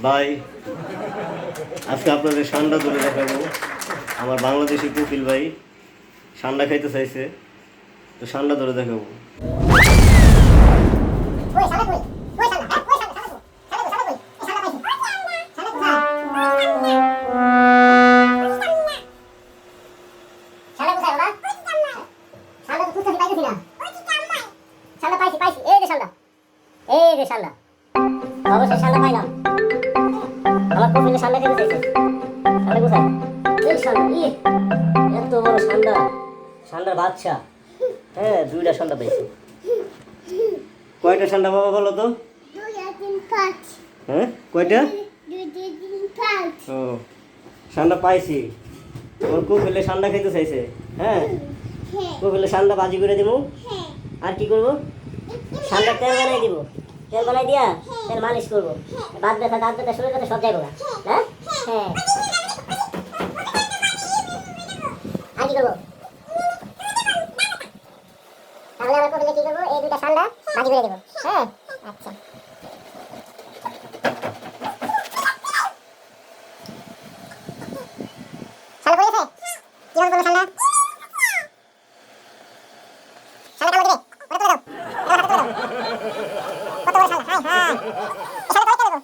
ভাই আজকে আপনাদের ঠান্ডা ধরে দেখাবো। আমার বাংলাদেশি কপিল ভাই ঠান্ডা খাইতে চাইছে, তো ঠান্ডা ধরে দেখাবো। অবশ্যই ঠান্ডা পাইলাম। আমার কপিলে ঠান্ডা খেতে চাইছে। ঠান্ডা কোথায়? এই ঠান্ডা, এত বড় ঠান্ডা, ঠান্ডার বাচ্চা। হ্যাঁ, 2টা ঠান্ডা পাইছি। কয়টা ঠান্ডা বাবা বলো তো? হ্যাঁ, কয়টা? ও, ঠান্ডা পাইছি। ওর কপিলে ঠান্ডা খেতে চাইছে। হ্যাঁ, কপিলে ঠান্ডা বাজি করে দিব। আর কি করবো? ঠান্ডার তেল বানাই দিব। তেল বানাই দিয়া তেল মালিশ করবো। বাদ ব্যথা, দাঁত ব্যথা, শরীর ব্যথা সব যাইবো না। হ্যাঁ হ্যাঁ। আর কি করবো? তাহলে আমার কপিলে কি করবো? এই 2টা ঠান্ডা বাজি করে দেবো। হ্যাঁ আচ্ছা। ঠান্ডা পড়েছে? কিভাবে করবো ঠান্ডা? ঠান্ডা কামড় দিবে? ওটা তুলে দাও। কত বড় ঠান্ডা? High high. ঠান্ডা পরীক্ষা দেবো।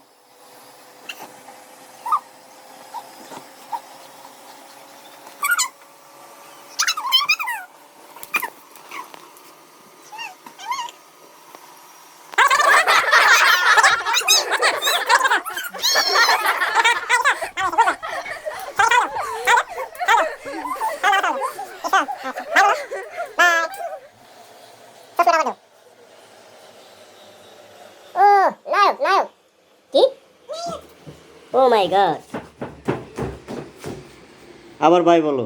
নায়ক কি? ও মাই গড। আবার ভাই বলো।